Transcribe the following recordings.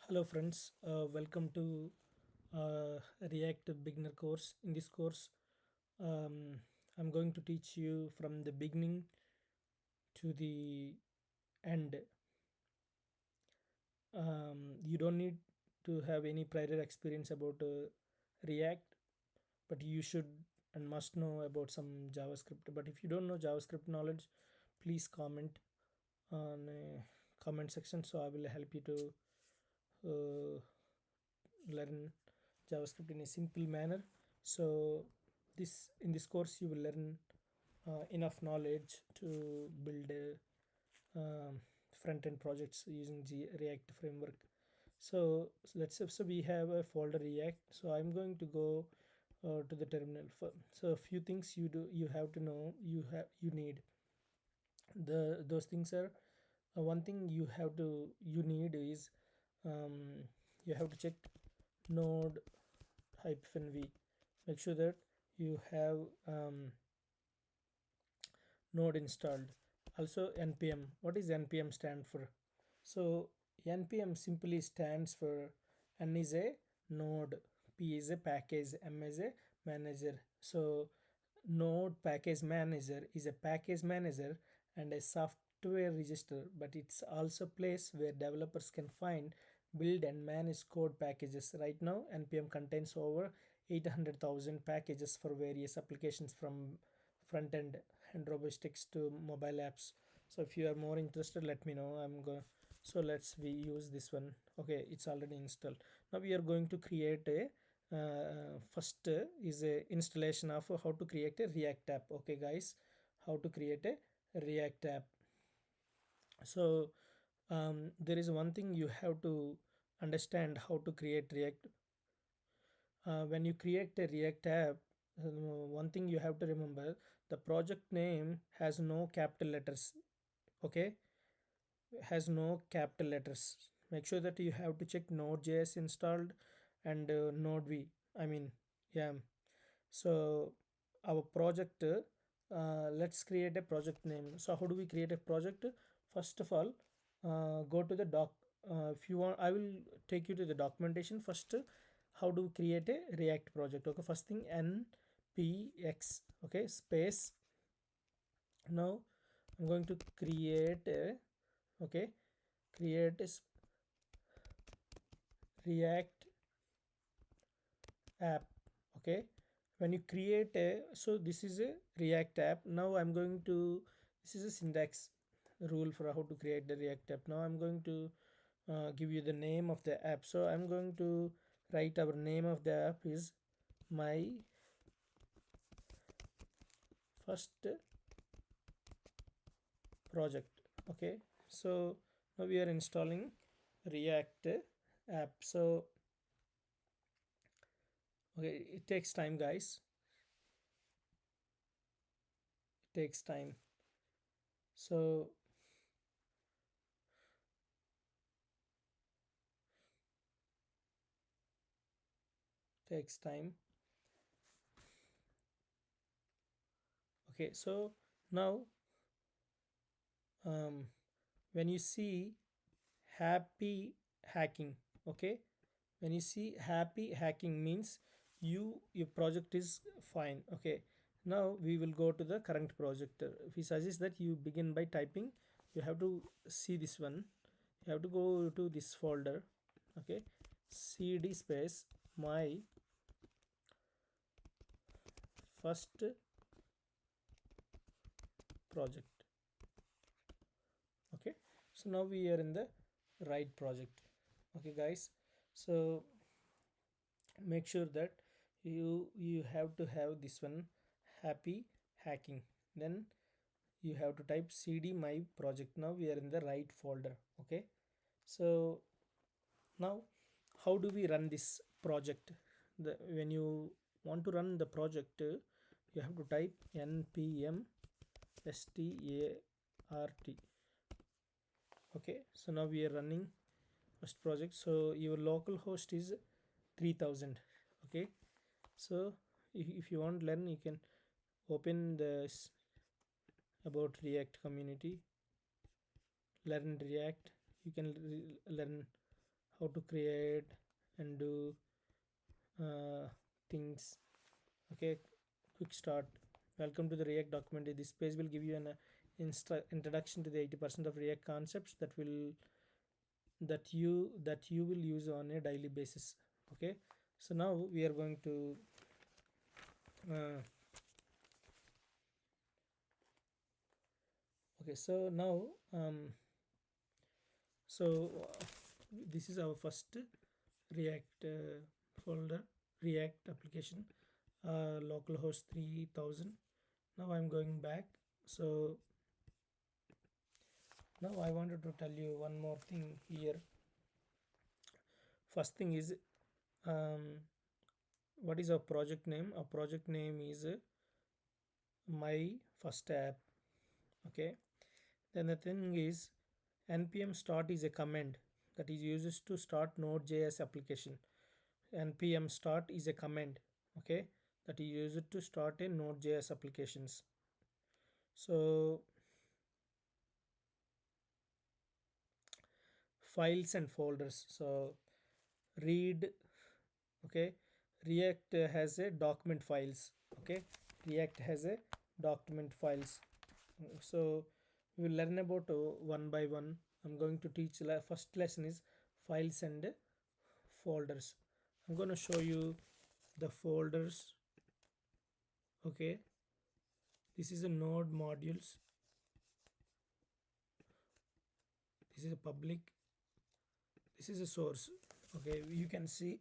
Hello friends, welcome to React beginner course. In this course, um, I'm going to teach you from the beginning to the end. You don't need to have any prior experience about React, but you should and must know about some JavaScript. But if you don't know JavaScript knowledge, please comment on comment section, so I will help you to uh, learn JavaScript in a simple manner. So this in this course you will learn enough knowledge to build front-end projects using React framework. So let's say so we have a folder React. So I'm going to go to the terminal. So a few things you have to know, you need the those things are one thing you need is um, you have to check node hyphen v. Make sure that you have node installed. Also npm. What is npm stand for? So npm simply stands for n is a node, p is a package, m is a manager. So node package manager is a package manager and a software register, but it's also a place where developers can find, build and manage code packages. Right now npm contains over 800,000 packages for various applications from front end and robotics to mobile apps. So if you are more interested, let me know. I'm going. So let's we use this one. Okay, it's already installed. Now we are going to create a first is a installation of how to create a React app. Okay guys, how to create a React app. So there is one thing you have to understand how to create React. When you create a React app, one thing you have to remember, the project name has no capital letters. Okay, has no capital letters. Make sure that you have to check Node.js installed and Node v. I mean, yeah. So our project, let's create a project name. So how do we create a project? First of all, go to the doc. If you want, I will take you to the documentation first. How to create a React project? Okay, first thing npx. Okay, space. Now I'm going to create a okay create a React app. Okay, when you create a, so this is a React app. Now I'm going to, this is a syntax rule for how to create the React app. Now I'm going to give you the name of the app. So I'm going to write our name of the app is my first project. Okay, so now we are installing React app. So okay, it takes time guys, it takes time. So takes time. Okay, so now when you see happy hacking, okay, when you see happy hacking means your project is fine. Okay, now we will go to the current project. We suggest that you begin by typing. You have to see this one, you have to go to this folder. Okay, cd space my first project. Okay, so now we are in the right project. Okay guys, so make sure that you have to have this one, happy hacking. Then you have to type cd my project. Now we are in the right folder. Okay, so now how do we run this project? When you want to run the project, you have to type npm start. Okay, so now we are running first project. So your local host is 3000. Okay, so if you want to learn, you can open this about React community, learn React. You can learn how to create and do uh, things. Okay, quick start. Welcome to the React document. This page will give you an introduction to the 80% of React concepts that you will use on a daily basis. Okay, so now we are going to uh, okay, so now so this is our first React folder, React application, localhost 3000. Now I'm going back. So now I wanted to tell you one more thing here. First thing is, um, what is our project name? Our project name is my first app. Okay, then the thing is, npm start is a command that is used to start node.js application. Npm start is a command, okay, that is used to start a node.js applications. So files and folders. So read, okay, React has a document files. Okay, React has a document files. So we will learn about one by one. I'm going to teach first lesson is files and folders. I'm going to show you the folders. Okay, this is a node modules. This is a public. This is a source. Okay, you can see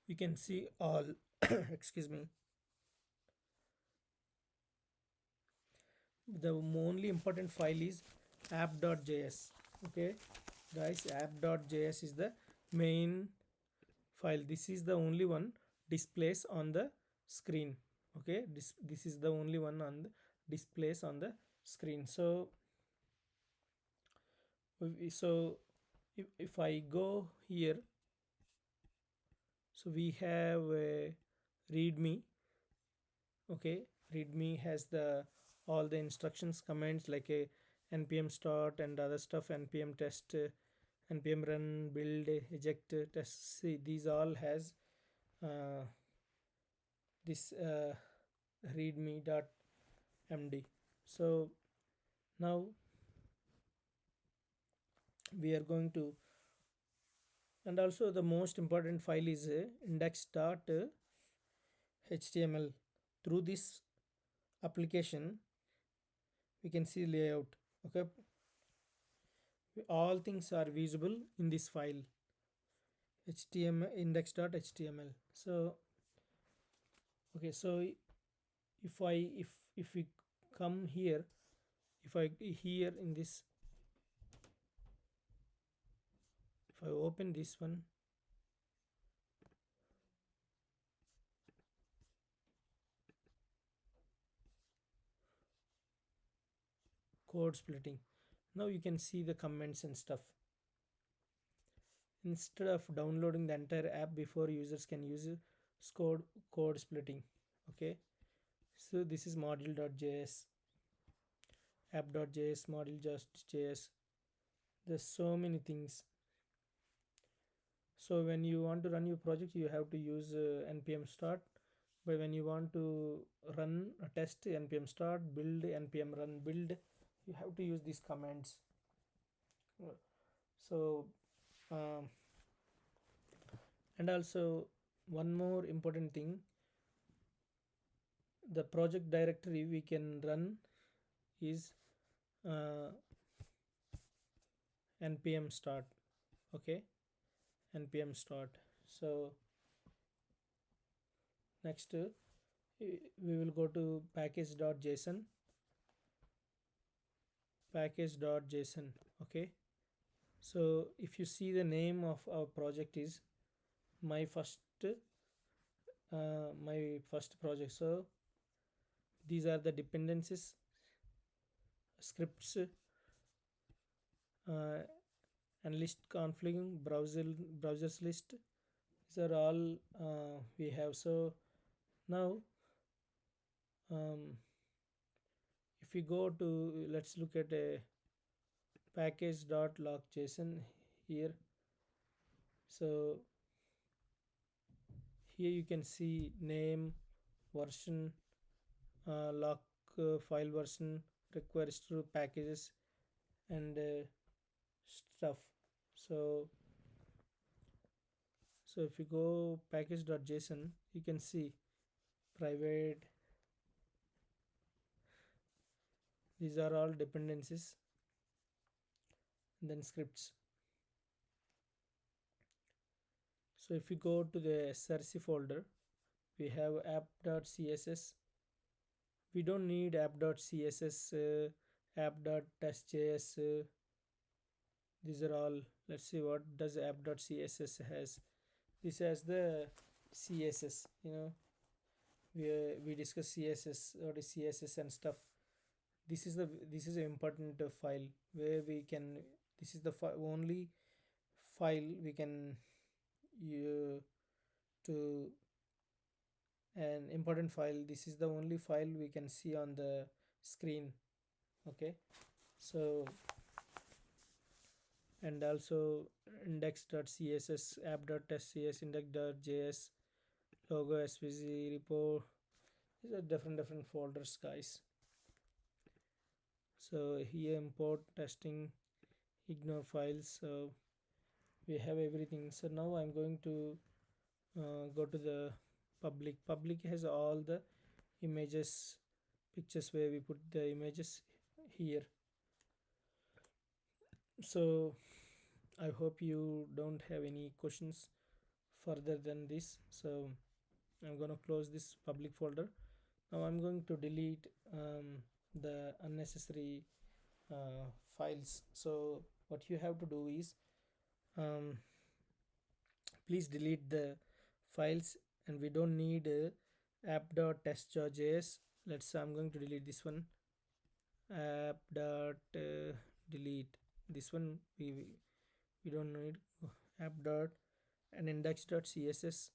you can see all excuse me. The only important file is app.js. Okay guys, app.js is the main file. This is the only one displays on the screen. Okay, this is the only one on the displays on the screen. So so if I go here, so we have a readme. Okay, readme has the all the instructions commands like a npm start and other stuff, npm test, npm run, build, eject, test. See, these all has uh, this readme.md. So now we are going to, and also the most important file is index.html. Through this application we can see layout. Okay, all things are visible in this file, html index.html. So okay, so if I if we come here, if I here in this, if I open this one, code splitting, now you can see the comments and stuff. Instead of downloading the entire app before, users can use code splitting. Okay, so this is module.js, app.js, module.js. There's so many things. So when you want to run your project, you have to use npm start. But when you want to run a test, npm start, build, npm run, build, you have to use these commands. So um, and also one more important thing, the project directory we can run is uh, npm start. Okay, npm start. So next we will go to package.json. Package.json. Okay, so if you see, the name of our project is my first project. So these are the dependencies, scripts, and list config, browsers list. These are all we have. So now if we go to, let's look at a package dot lock json here. So here you can see name, version, lock, file version, requires to packages, and stuff. So if you go package.json, you can see private. These are all dependencies, and then scripts. So if you go to the src folder, we have app.css. We don't need app.css, app.testjs. These are all. Let's see what does app.css has. This has the css. We discuss css, what is css and stuff. This is an important file where we can. This is the only file we can to an important file. This is the only file we can see on the screen. Okay, so and also index.css, app.testcs, index.js, logo, svg, repo. These are different folders, guys. So here import, testing, ignore files. So we have everything. So now I'm going to go to the public has all the images, pictures, where we put the images here. So I hope you don't have any questions further than this. So I'm going to close this public folder. Now I'm going to delete the unnecessary files. So what you have to do is, um, please delete the files, and we don't need app.test.js. I'm going to delete this one. App dot delete this one. We don't need app dot and index.css.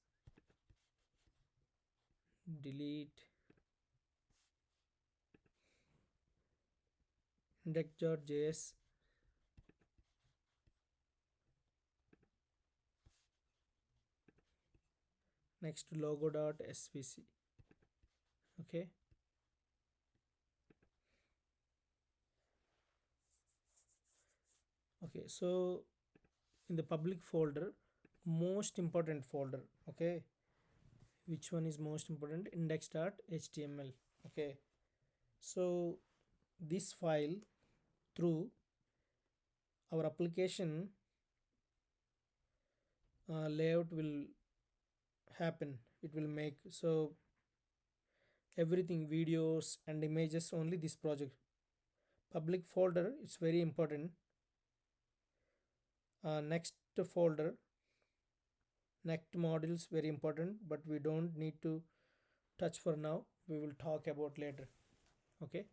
Delete index.js. Next, logo.svc. Okay, so in the public folder, most important folder, okay, which one is most important? Index.html. Okay, so this file, through our application layout will happen, it will make. So everything, videos and images, only this project. Public folder, it's very important. Next folder, next modules, very important, but we don't need to touch for now. We will talk about later. Okay,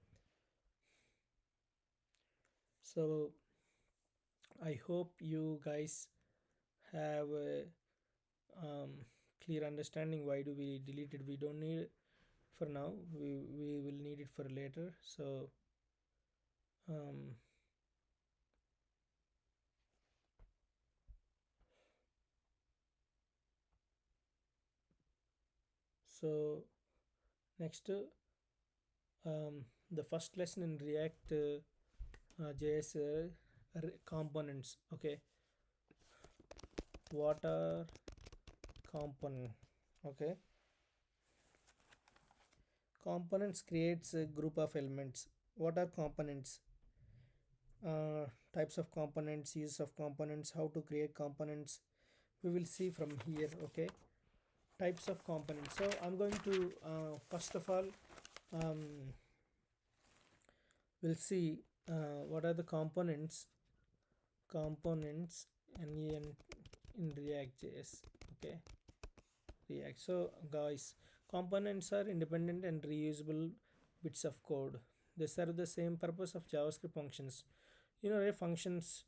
so I hope you guys have a clear understanding why do we delete it. We don't need it for now. We will need it for later. So um, so next, the first lesson in React JS, components. Okay, what are component? Okay, components creates a group of elements. What are components? Types of components, use of components, how to create components, we will see from here. Okay, types of components. So I'm going to first of all, um, we'll see what are the components in React.js. Okay, React. So guys, components are independent and reusable bits of code. They serve the same purpose of JavaScript functions. Functions,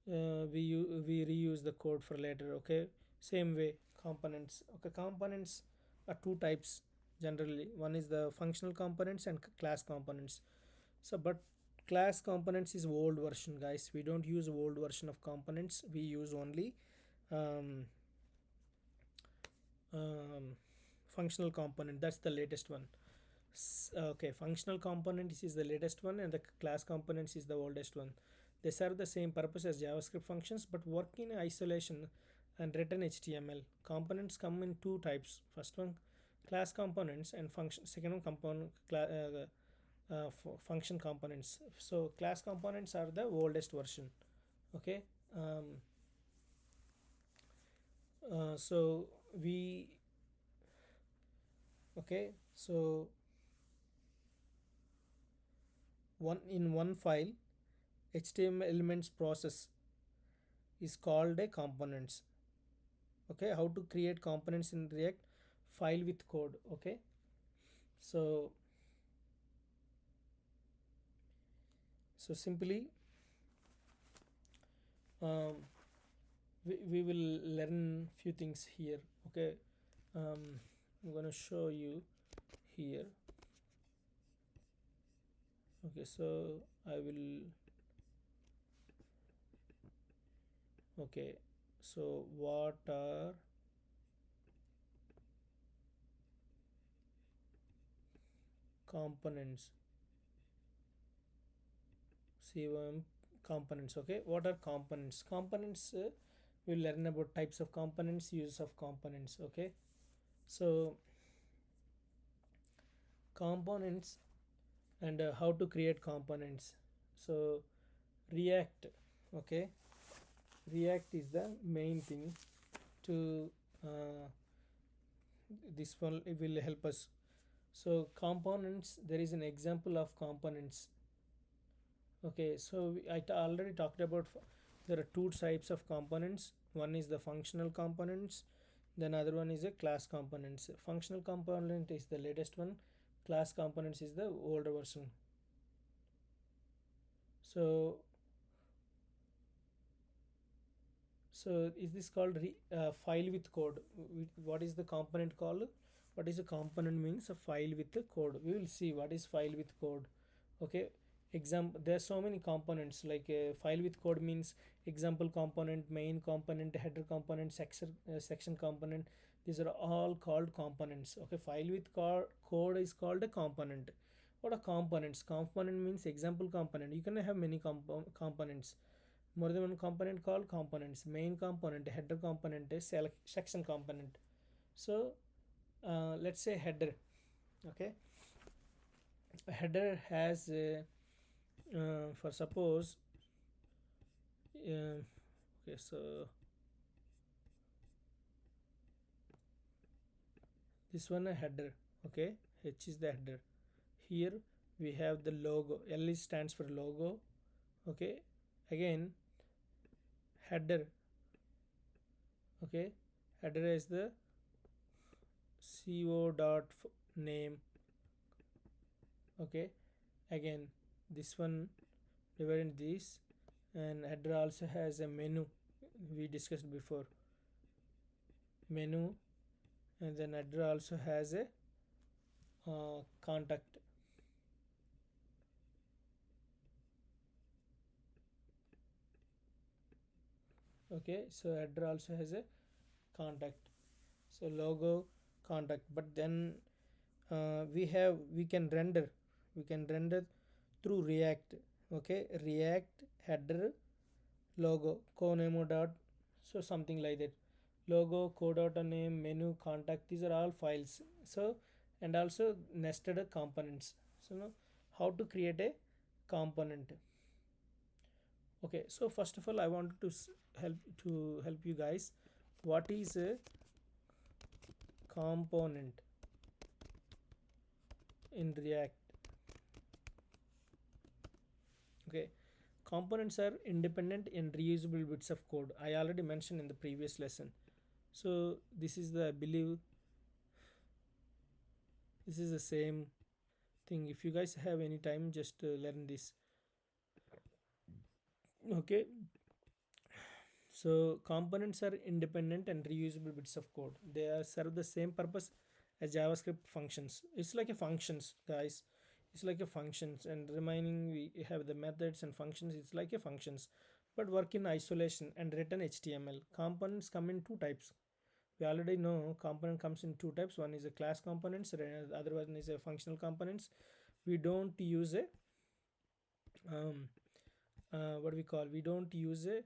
we reuse the code for later. Okay, same way components. Okay, components are two types generally. One is the functional components and class components. So but class components is old version, guys. We don't use old version of components. We use only um, um, functional component. That's the latest one. Okay, functional component is the latest one, and the class components is the oldest one. They serve the same purpose as JavaScript functions but work in isolation and written HTML. Components come in two types. First one, class components, and function. Second one, function components. So class components are the oldest version. Okay. um, so we okay so one file, HTML elements process is called a components. Okay, how to create components in React? File with code. Okay, so simply um, we will learn few things here. Okay, I'm gonna show you here. Okay, so I will. Okay, so what are components? COM components. Okay, what are components? Components, we'll learn about types of components, use of components. Okay, so components and how to create components. So React. Okay, React is the main thing to this one. It will help us. So components, there is an example of components. Okay, so already talked about there are two types of components. One is the functional components, then other one is a class components. Functional component is the latest one, class components is the older version. So is this called file with code? What is the component called? What is a component means? A file with the code. We will see what is file with code. Okay, example, there are so many components. Like a file with code means example component, main component, header component, section component. These are all called components. Okay, file with code is called a component. What are components? Component means example component. You can have many components, more than one component called components. Main component, header component, section component. So let's say header. Okay, a header has for suppose okay, so this one a header. Okay, H is the header. Here we have the logo. L is stands for logo. Okay, again header. Okay, header is the co dot name. Okay, again this one divided this, and header also has a menu. We discussed before menu, and then header also has a contact. Okay, so header also has a contact. So logo, contact. But then we can render through React. Okay, React header logo conemo dot, so something like that. Logo, code dot name, menu, contact, these are all files. So and also nested components. So now how to create a component? Okay, so first of all I wanted to help you guys. What is a component in React? Okay, components are independent and reusable bits of code. I already mentioned in the previous lesson. So this is the, I believe this is the same thing. If you guys have any time, just learn this. Okay, so components are independent and reusable bits of code. They serve the same purpose as JavaScript functions. It's like a functions, guys. it's like a functions, and remaining we have the methods and functions, it's like a functions but work in isolation and written HTML. Components come in two types. We already know component comes in two types. One is a class components, the other one is a functional components. We don't use a um, what we call, we don't use a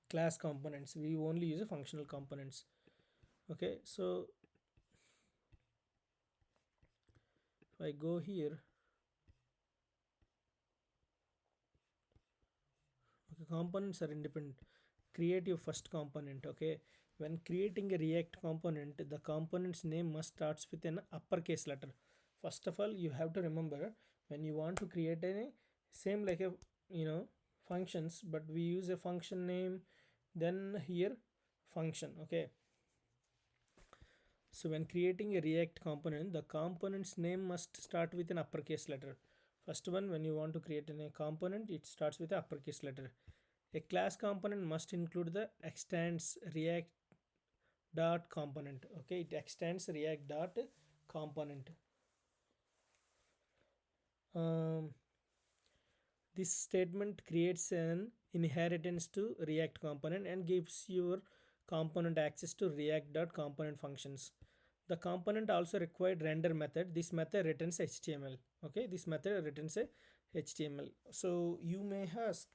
class components, we only use a functional components. Okay, so if I go here, okay, components are independent. Create your first component. Okay, when creating a React component, the component's name must starts with an uppercase letter. First of all, you have to remember, when you want to create a same like a, you know, functions, but we use a function name, then here function. Okay, so when creating a React component, the component's name must start with an uppercase letter. First one, when you want to create a component, it starts with an uppercase letter. A class component must include the extends React dot component. Okay, it extends React dot component. Um, this statement creates an inheritance to React component and gives your component access to React dot component functions. The component also required render method. This method returns HTML. Okay, this method returns a HTML. So you may ask,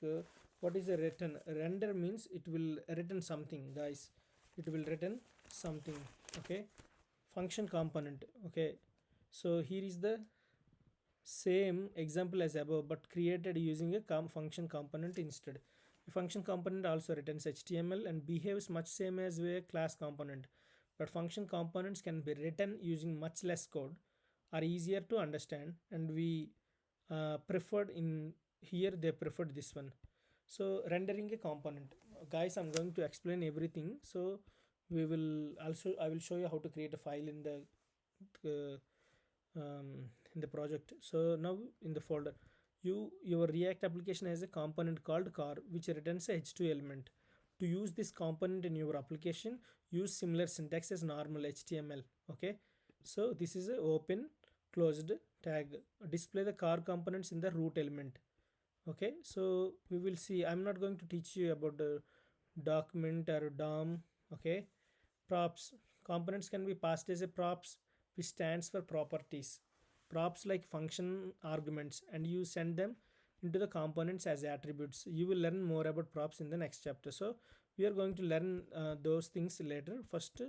what is a return? Render means it will return something, guys. It will return something. Okay, function component. Okay, so here is the same example as above, but created using a function component instead. A function component also returns HTML and behaves much same as a class component, but function components can be written using much less code, are easier to understand, and we preferred in here, they preferred this one. So rendering a component, guys, I'm going to explain everything. So we will also, I will show you how to create a file uh, in the project. So now in the folder, your React application has a component called car which returns a h2 element. To use this component in your application, use similar syntax as normal HTML. Okay, so this is a open closed tag. Display the car components in the root element. Okay, so we will see, I'm not going to teach you about the document or DOM. Okay, props, components can be passed as a props, which stands for properties. Props like function arguments, and you send them into the components as attributes. You will learn more about props in the next chapter, so we are going to learn those things later. First,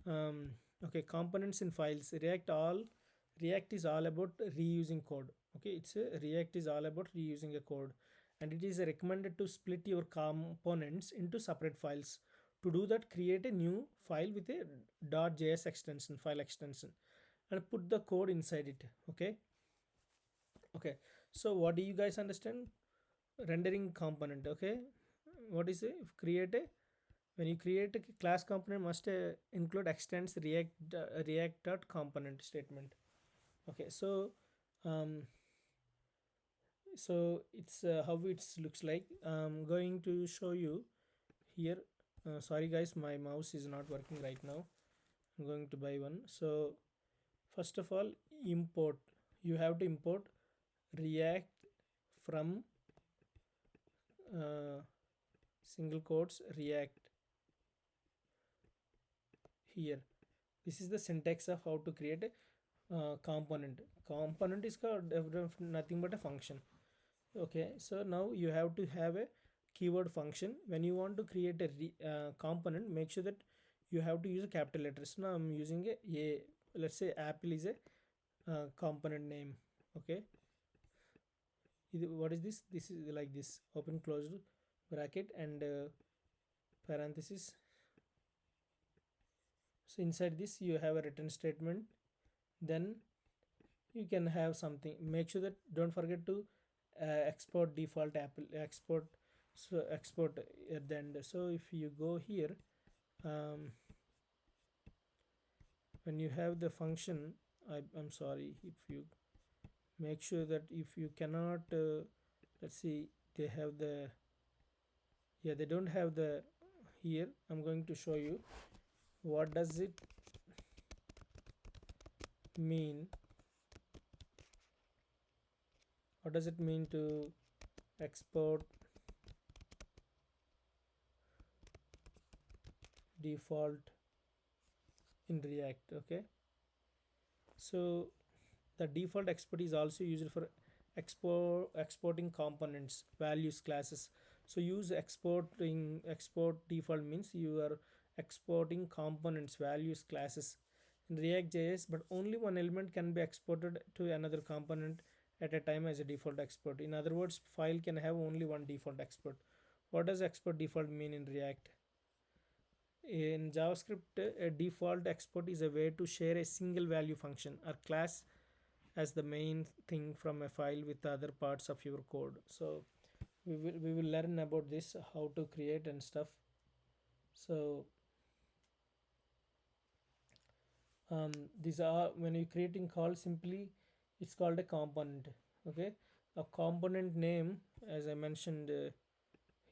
um, okay, components in files. React is all about reusing code. Okay, it's a React is all about reusing a code, and it is recommended to split your components into separate files. To do that, create a new file with a .js extension, file extension, and put the code inside it. Okay, okay, so what do you guys understand? Rendering component. Okay, what is it? Create a, when you create a class component, must include extends react dot component statement. Okay, so um, so it's how it looks like. I'm going to show you here. Sorry guys, my mouse is not working right now. I'm going to buy one. So first of all, import, you have to import React from uh, single quotes React here. This is the syntax of how to create a component. Component is called nothing but a function. Okay, so now you have to have a keyword function. When you want to create a component, make sure that you have to use a capital letters. Now I'm using a let's say apple is a component name. Okay, what is this? This is like this, open closed bracket and parenthesis. So inside this you have a return statement. Then you can have something, make sure that don't forget to export default apple export, so export at the end. So if you go here, um, when you have the function, I'm sorry, if you make sure that if you cannot let's see, they have the, yeah, they don't have the, here I'm going to show you what does it mean What does it mean to export default in React? Okay, so the default export is also used for exporting components, values, classes. So use export default means you are exporting components, values, classes in React.js, but only one element can be exported to another component at a time as a default export. In other words, file can have only one default export. What does export default mean in React? In JavaScript, a default export is a way to share a single value function or class as the main thing from a file with other parts of your code. So we will learn about this, how to create and stuff. So these are, when you creating call, simply it's called a component. Okay, a component name, as I mentioned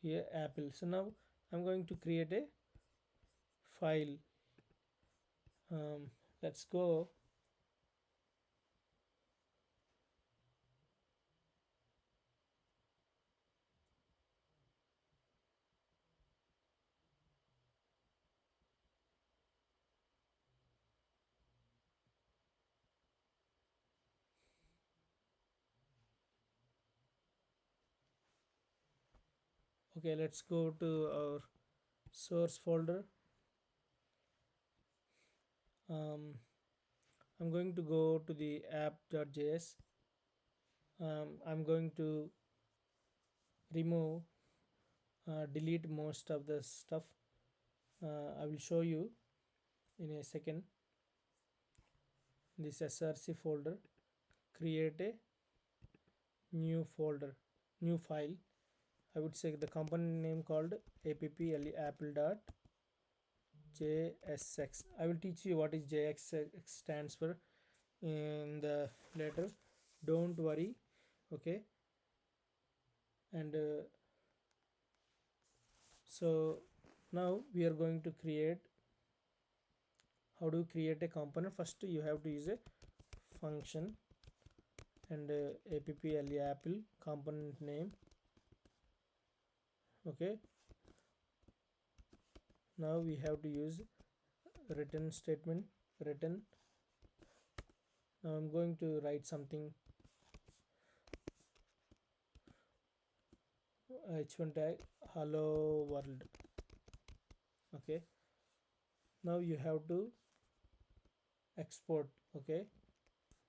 here, Apple. So now I'm going to create a file. Let's go. Okay, let's go to our source folder. um, I'm going to go to the app.js. I'm going to remove, delete most of the stuff. I will show you in a second. This src folder, create a new folder, new file. I would say the component name called apple.jsx. I will teach you what is JXX stands for in the later. Don't worry. Okay, and so now we are going to create. How do you create a component? First you have to use a function and apple component name. Okay, now we have to use return statement. Return. Now I'm going to write something, h1 tag hello world. Okay, now you have to export. Okay,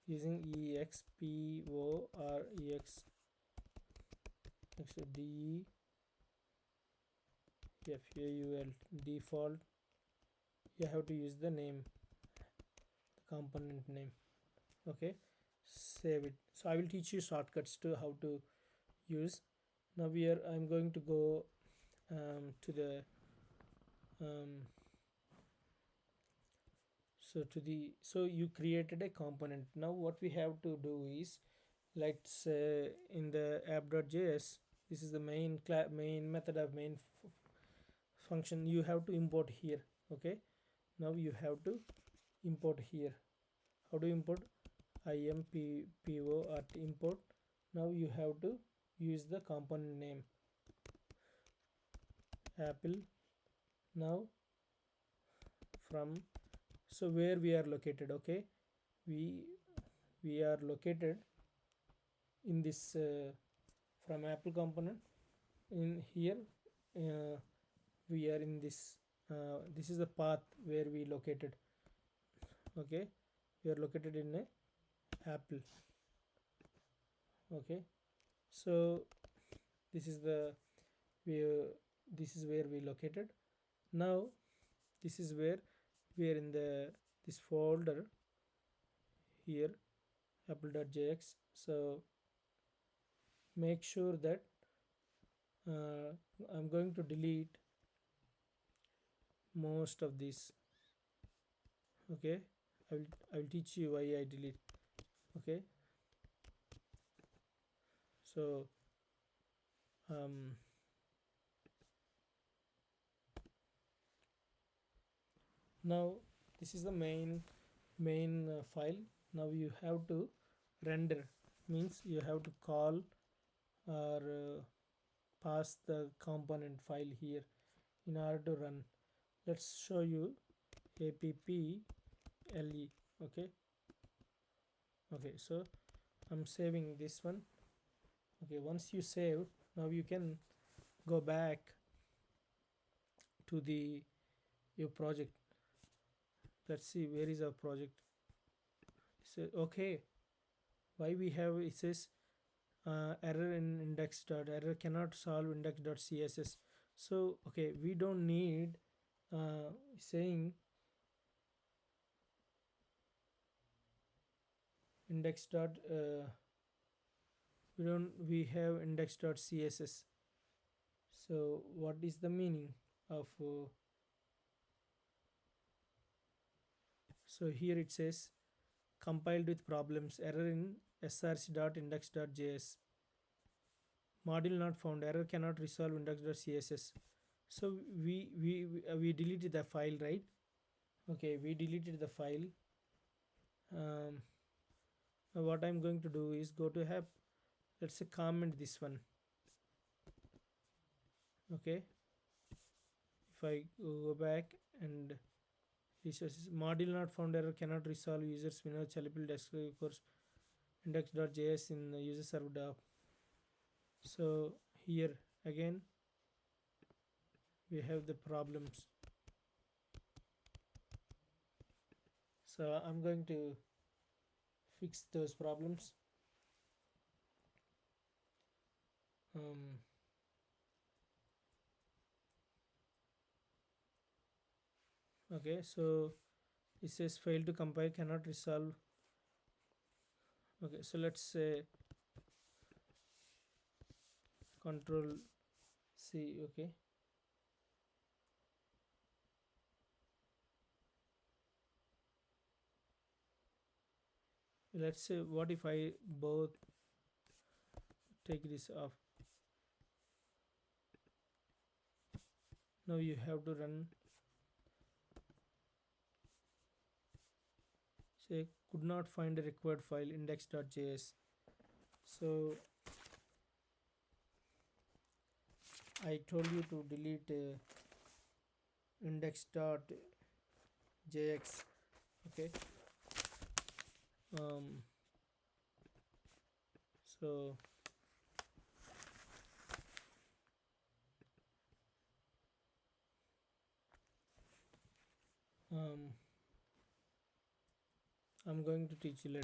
using export default default. You have to use the name, the component name. Okay, save it. So I will teach you shortcuts to how to use. Now I'm going to go to the um, so you created a component. Now what we have to do is, let's in the app.js, this is the main method of main function. You have to import here. Okay, now you have to import here. How to import? impo at import. Now you have to use the component name apple. Now from, so where we are located? Okay, we we are located in this from apple component in here. uh, we are in this is the path where we located. Okay, we are located in a apple. Okay, so this is the we this is where we located. Now this is where we are in the this folder here, apple.jx. So make sure that uh, I'm going to delete most of this. Okay, I will teach you why I delete. Okay, so um, now this is the main file. Now you have to render, means you have to call or pass the component file here in order to run. Let's show you apple. Okay, okay, so I'm saving this one. Okay, once you save, now you can go back to the your project. Let's see where is our project. So okay, why we have, it says error in index dot error cannot solve index dot css. So okay, we don't need saying index dot we have index dot css. So what is the meaning of so here it says compiled with problems, error in src.index.js, module not found, error cannot resolve index.css. So we deleted the file, right? Okay, we deleted the file. Now what I'm going to do is go to help. Let's say comment this one. Okay, if I go back and resources, module not found, error cannot resolve, users winner chalipil desktop course index.js in the user server. So here again we have the problems. So I'm going to fix those problems. um, okay, so it says fail to compile, cannot resolve. Okay, so let's say control C. Okay, let's say what if I both take this off. Now you have to run, say could not find a required file index.js. So I told you to delete index.jx. Okay, so I'm going to teach you later.